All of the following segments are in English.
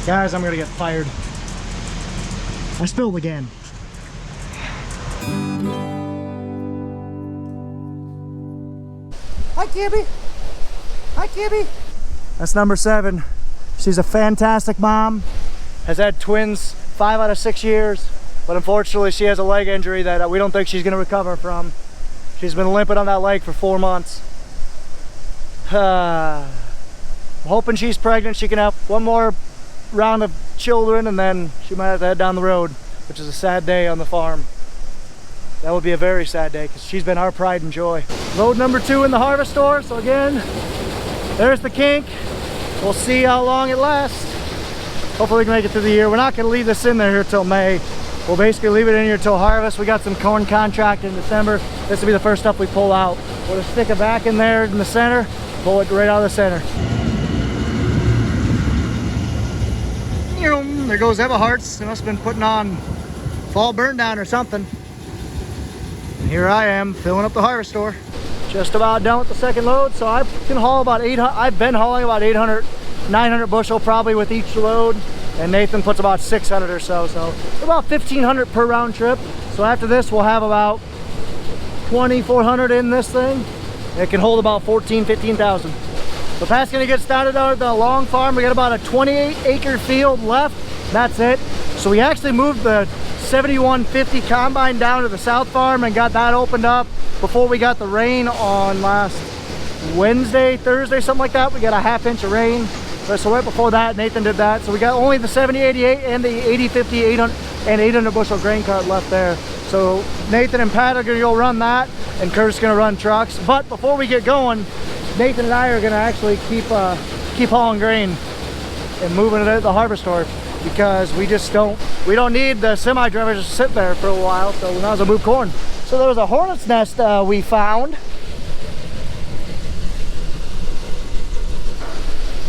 Guys, I'm gonna get fired. I spilled again. Hi, Kibby. Hi, Kibby. That's number 7. She's a fantastic mom. Has had twins 5 out of 6 years, but unfortunately she has a leg injury that we don't think she's gonna recover from. She's been limping on that leg for 4 months. I'm hoping she's pregnant. She can have one more round of children and then she might have to head down the road, which is a sad day on the farm. That would be a very sad day because she's been our pride and joy. Load number 2 in the harvest store. So again, there's the kink. We'll see how long it lasts. Hopefully we can make it through the year. We're not going to leave this in there here till May. We'll basically leave it in here till harvest. We got some corn contract in December. This will be the first stuff we pull out. We'll just stick it back in there in the center, pull it right out of the center. There goes Eva Hearts. They must have been putting on fall burn down or something. And here I am filling up the harvest store. Just about done with the second load. So I can haul about 800. I've been hauling about 800, 900 bushel probably with each load. And Nathan puts about 600 or so. So about 1,500 per round trip. So after this, we'll have about 2,400 in this thing. It can hold about 14, 15,000. So Pat's gonna get started out at the long farm. We got about a 28-acre field left. That's it. So we actually moved the 7150 combine down to the south farm and got that opened up before we got the rain on last Wednesday, Thursday, something like that. We got a 1/2 inch of rain. So right before that, Nathan did that. So we got only the 7088 and the 8050 800 and 800 bushel grain cart left there. So Nathan and Pat are gonna go run that, and Kurt's gonna run trucks. But before we get going, Nathan and I are gonna actually keep hauling grain and moving it at the harvest store because we don't need the semi drivers to sit there for a while. So we might as well move corn. So there was a hornet's nest we found.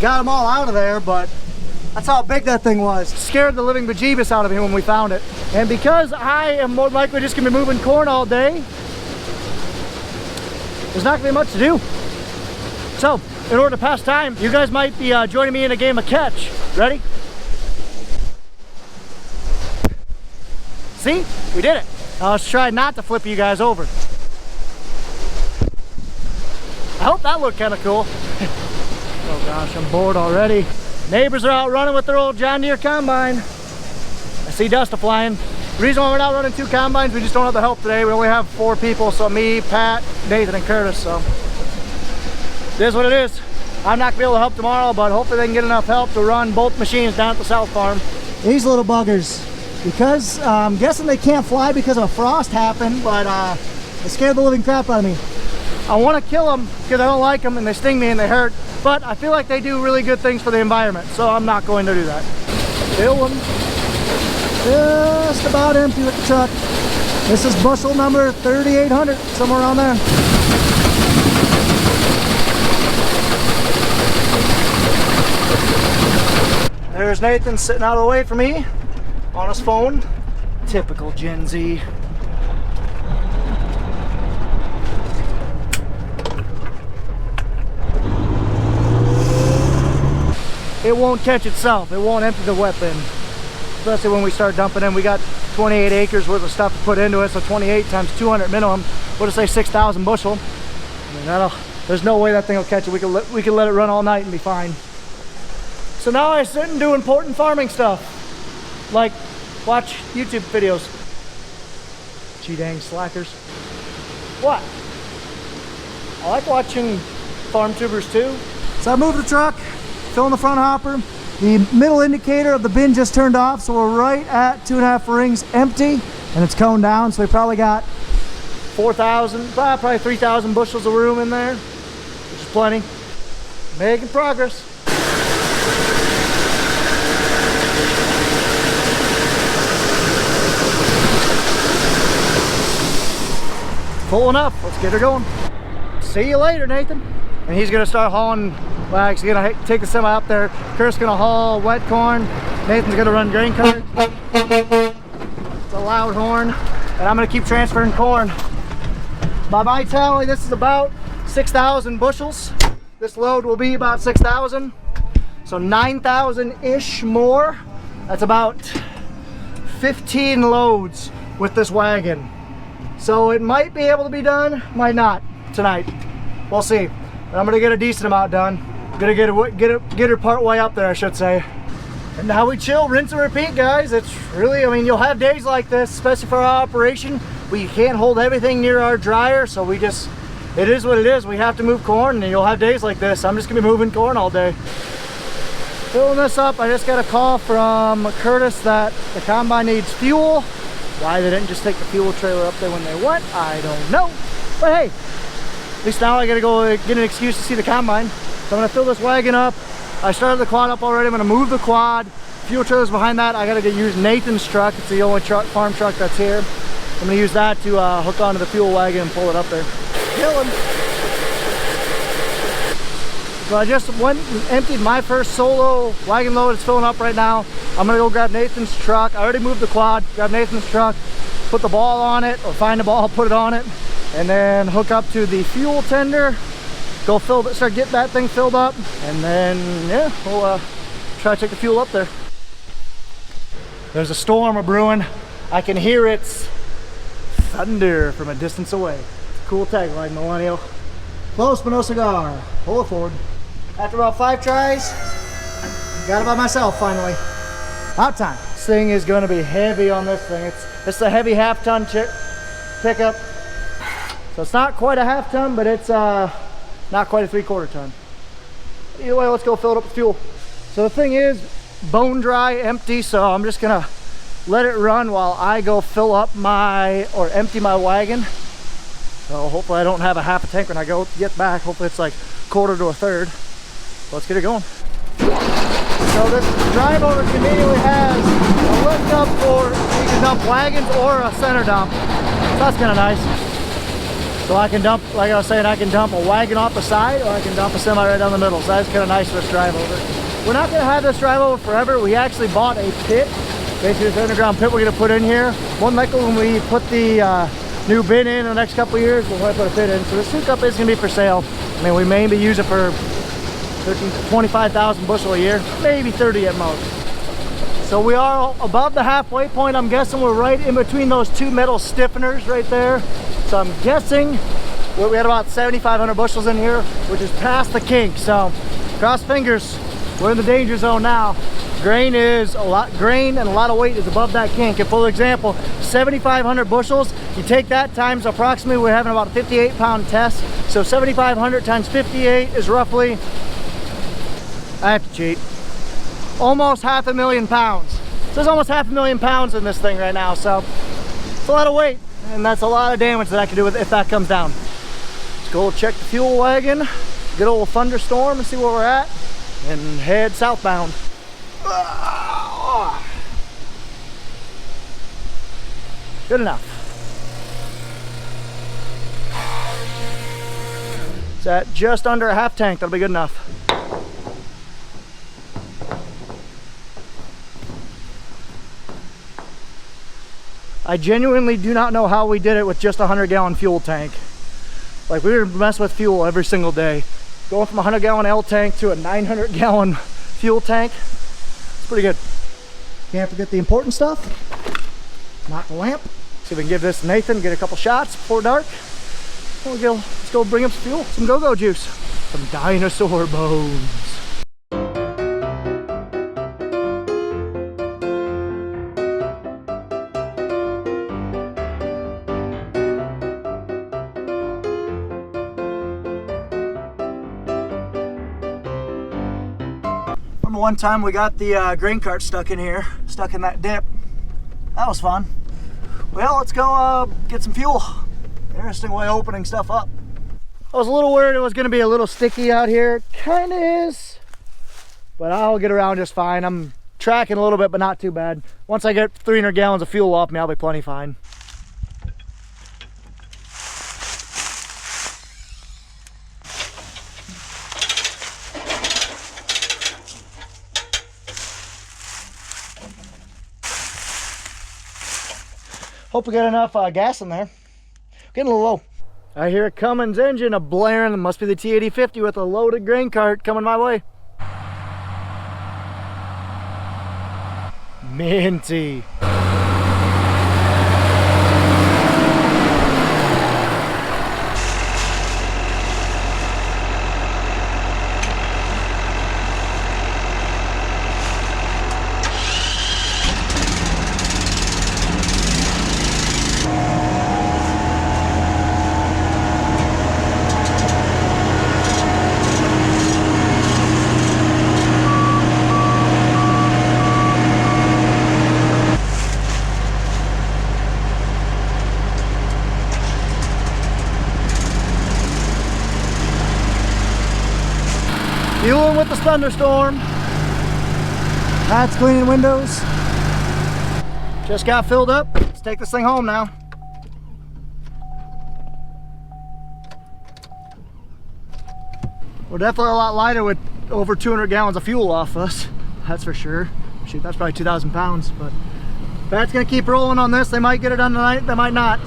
Got them all out of there, but that's how big that thing was. Scared the living bejeebus out of me when we found it. And because I am more likely just gonna be moving corn all day, there's not gonna be much to do. So, in order to pass time, you guys might be joining me in a game of catch. Ready? See? We did it. Now let's try not to flip you guys over. I hope that looked kind of cool. Oh gosh, I'm bored already. Neighbors are out running with their old John Deere combine. I see dust flying. The reason why we're not running 2 combines, we just don't have the help today. We only have 4 people, so me, Pat, Nathan, and Curtis, so. It is what it is. I'm not gonna be able to help tomorrow, but hopefully they can get enough help to run both machines down at the south farm. These little buggers, because I'm guessing they can't fly because of a frost happened, but it scared the living crap out of me. I want to kill them because I don't like them and they sting me and they hurt, but I feel like they do really good things for the environment, so I'm not going to do that. Fill them. Just about empty with the truck. This is bushel number 3,800, somewhere around there. There's Nathan sitting out of the way for me on his phone. Typical Gen Z. It won't catch itself. It won't empty the wet bin. Especially when we start dumping in. We got 28 acres worth of stuff to put into it, so 28 times 200 minimum. We'll just say 6,000 bushel. I mean, there's no way that thing will catch it. We can let it run all night and be fine. So now I sit and do important farming stuff, like watch YouTube videos. Gee dang slackers. What? I like watching farm tubers too. So I moved the truck, filling the front hopper. The middle indicator of the bin just turned off, so we're right at 2.5 rings empty, and it's coned down, so we probably got 4,000, probably 3,000 bushels of room in there, which is plenty. Making progress. Full enough. Let's get her going. See you later, Nathan. And he's gonna start hauling. Well, he's gonna take the semi up there. Kurt's gonna haul wet corn. Nathan's gonna run grain cart. It's a loud horn. And I'm gonna keep transferring corn. By my tally, this is about 6,000 bushels. This load will be about 6,000. So 9,000-ish more. That's about 15 loads with this wagon. So it might be able to be done, might not tonight. We'll see. But I'm gonna get a decent amount done. Gonna get her part way up there, I should say. And now we chill, rinse and repeat, guys. It's really, I mean, you'll have days like this, especially for our operation. We can't hold everything near our dryer, so we just, it is what it is. We have to move corn, and you'll have days like this. I'm just gonna be moving corn all day. Filling this up, I just got a call from Curtis that the combine needs fuel. Why they didn't just take the fuel trailer up there when they went, I don't know. But hey, at least now I gotta go get an excuse to see the combine. So I'm gonna fill this wagon up. I started the quad up already. I'm gonna move the quad. Fuel trailer's behind that. I gotta use Nathan's truck. It's the only truck, farm truck that's here. I'm gonna use that to hook onto the fuel wagon and pull it up there. Killing. So I just went and emptied my first solo wagon load. It's filling up right now. I'm gonna go grab Nathan's truck. I already moved the quad, grab Nathan's truck, put the ball on it, or find the ball, put it on it, and then hook up to the fuel tender, go fill it, start getting that thing filled up, and then yeah, we'll try to take the fuel up there. There's a storm brewing. I can hear its thunder from a distance away. It's a cool tagline, Millennial. Close but no cigar. Pull it forward. After about 5 tries, got it by myself finally. About time. This thing is going to be heavy on this thing. It's a heavy half-ton pickup. So it's not quite a half-ton, but it's not quite a 3/4 ton. Either way, let's go fill it up with fuel. So the thing is bone dry, empty, so I'm just gonna let it run while I go fill up empty my wagon. So hopefully I don't have a half a tank when I get back. Hopefully it's like 1/4 to 1/3. Let's get it going. So this drive over conveniently has a lift up for you can dump wagons or a center dump. So that's kind of nice. So I can dump, like I was saying, I can dump a wagon off the side or I can dump a semi right down the middle. So that's kind of nice for this drive over. We're not going to have this drive over forever. We actually bought a pit, basically this underground pit we're going to put in here. One likely when we put the new bin in the next couple of years, we'll probably put a pit in. So this soup cup is going to be for sale. I mean, we maybe use it for 25,000 bushel a year, maybe 30 at most. So we are above the halfway point. I'm guessing we're right in between those 2 metal stiffeners right there. So I'm guessing we had about 7,500 bushels in here, which is past the kink. So cross fingers, we're in the danger zone now. Grain and a lot of weight is above that kink. And for example, 7,500 bushels, you take that times approximately, we're having about a 58-pound test. So 7,500 times 58 is roughly, I have to cheat, almost 500,000 pounds. So there's almost 500,000 pounds in this thing right now. So it's a lot of weight, and that's a lot of damage that I can do with it if that comes down. Let's go check the fuel wagon, good old thunderstorm, and see where we're at, and head southbound. Good enough. It's at just under a half tank. That'll be good enough. I genuinely do not know how we did it with just a 100-gallon fuel tank. Like, we were messing with fuel every single day. Going from a 100-gallon L tank to a 900-gallon fuel tank. It's pretty good. Can't forget the important stuff. Knock the lamp. See if we can give this to Nathan, get a couple shots before dark. Let's go bring up some fuel, some go-go juice, some dinosaur bones. Remember one time we got the grain cart stuck in here, stuck in that dip. That was fun. Well, let's go get some fuel. Interesting way of opening stuff up. I was a little worried it was going to be a little sticky out here. Kind of is, but I'll get around just fine. I'm tracking a little bit, but not too bad. Once I get 300 gallons of fuel off me, I'll be plenty fine. Hope we got enough gas in there. Getting a little low. I hear a Cummins engine a blaring. It must be the T8050 with a loaded grain cart coming my way. Minty. Dealing with the thunderstorm. That's cleaning windows. Just got filled up. Let's take this thing home now. We're definitely a lot lighter with over 200 gallons of fuel off us. That's for sure. Shoot, that's probably 2,000 pounds. But Pat's gonna keep rolling on this. They might get it done tonight, they might not.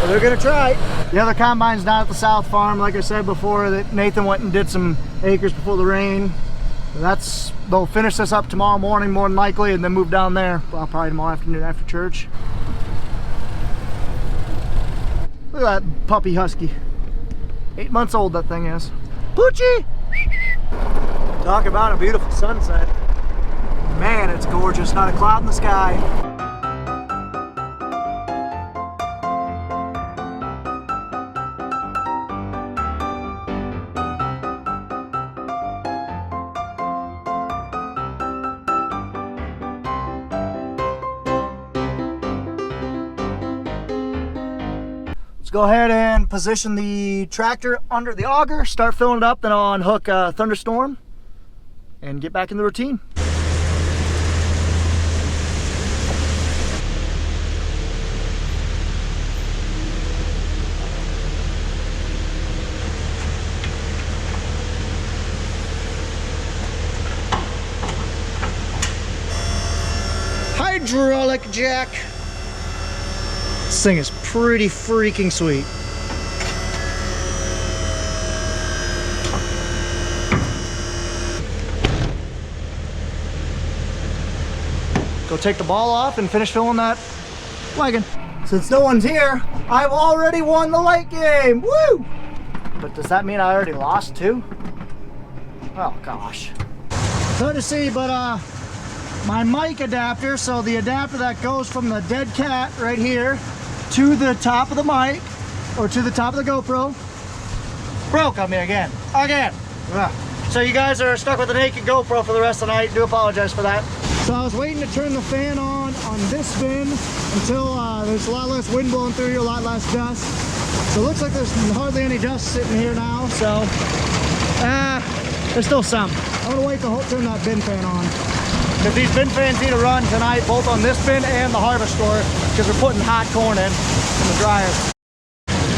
But they're gonna try. The other combine's down at the South Farm, like I said before, that Nathan went and did some acres before the rain. They'll finish this up tomorrow morning, more than likely, and then move down there. Well, probably tomorrow afternoon after church. Look at that puppy husky. 8 months old that thing is. Poochie! Talk about a beautiful sunset. Man, it's gorgeous, not a cloud in the sky. Let's go ahead and position the tractor under the auger, start filling it up, then I'll unhook Thunderstorm and get back in the routine. Hydraulic jack. This thing is pretty freaking sweet. Go take the ball off and finish filling that wagon. Since no one's here, I've already won the late game. Woo! But does that mean I already lost too? Oh gosh. It's hard to see, but my mic adapter, so the adapter that goes from the dead cat right here to the top of the mic, or to the top of the GoPro, broke on me again. Ugh. So you guys are stuck with a naked GoPro for the rest of the night. Do apologize for that. So I was waiting to turn the fan on this bin until there's a lot less wind blowing through here, a lot less dust. So it looks like there's hardly any dust sitting here now, so there's still some. I'm gonna wait to turn that bin fan on. Because these bin fans need to run tonight, both on this bin and the harvester, because we're putting hot corn in the dryer.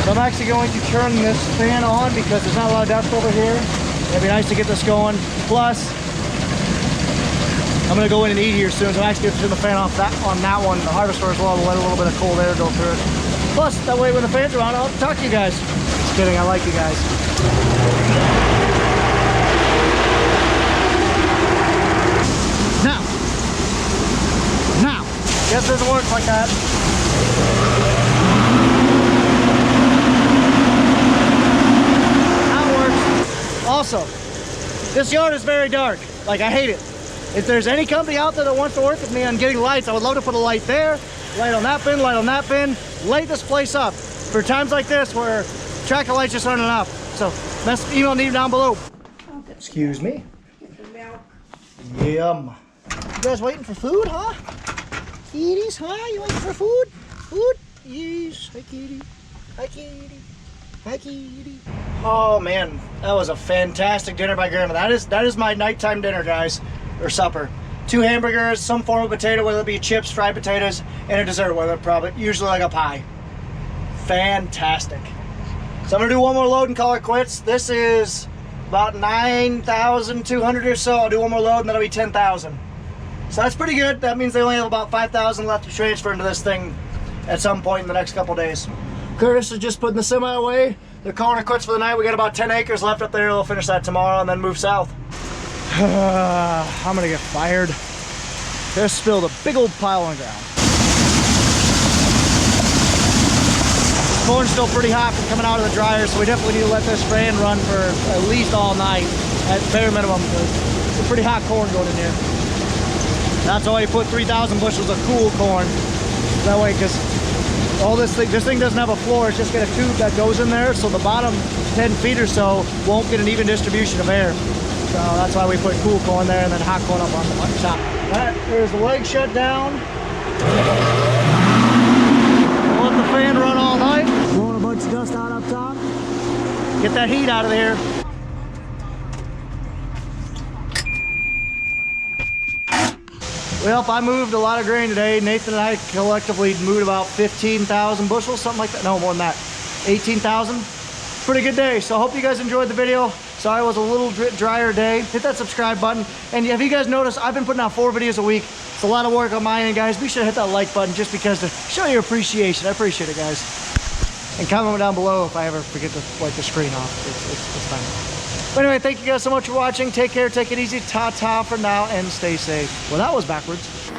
So I'm actually going to turn this fan on because there's not a lot of dust over here. It'd be nice to get this going. Plus, I'm gonna go in and eat here soon, so I'm actually gonna turn the fan off on that one, the harvester as well, to let a little bit of cold air go through it. Plus, that way when the fans are on, I'll talk to you guys. Just kidding, I like you guys. Now, guess it doesn't work like that. That works. Also, this yard is very dark. Like, I hate it. If there's any company out there that wants to work with me on getting lights, I would love to put a light there, light on that bin, light on that bin, light this place up for times like this where tractor lights just aren't enough. So, email me down below. Okay. Excuse me. Yum. You guys waiting for food, huh? Kitties, huh? You waiting for food? Food? Yes. Hi, kitty. Hi, kitty. Hi, kitty. Oh, man. That was a fantastic dinner by Grandma. That is my nighttime dinner, guys. Or supper. 2 hamburgers, some form of potato, whether it be chips, fried potatoes, and a dessert, whether it probably, usually like a pie. Fantastic. So I'm going to do one more load and call it quits. This is about 9,200 or so. I'll do one more load and that'll be 10,000. So that's pretty good. That means they only have about 5,000 left to transfer into this thing at some point in the next couple days. Curtis is just putting the semi away. They're calling it quits for the night. We got about 10 acres left up there. They'll finish that tomorrow and then move south. I'm gonna get fired. Just spilled a big old pile on the ground. This corn's still pretty hot from coming out of the dryer, so we definitely need to let this spraying run for at least all night, at bare minimum, because it's a pretty hot corn going in here. That's why you put 3,000 bushels of cool corn. That way, because all this thing doesn't have a floor, it's just got a tube that goes in there, so the bottom 10 feet or so won't get an even distribution of air. So that's why we put cool corn there and then hot corn up on the top. All right, there's the leg shut down. We'll let the fan run all night. Blowing a bunch of dust out up top. Get that heat out of there. Well, I moved a lot of grain today. Nathan and I collectively moved about 15,000 bushels, something like that. No, more than that. 18,000. Pretty good day. So I hope you guys enjoyed the video. Sorry it was a little drier day. Hit that subscribe button. And have you guys noticed, I've been putting out 4 videos a week. It's a lot of work on my end, guys. Be sure to hit that like button just because to show your appreciation. I appreciate it, guys. And comment down below if I ever forget to wipe the screen off. It's fine. But anyway, thank you guys so much for watching. Take care, take it easy. Ta-ta for now, and stay safe. Well, that was backwards.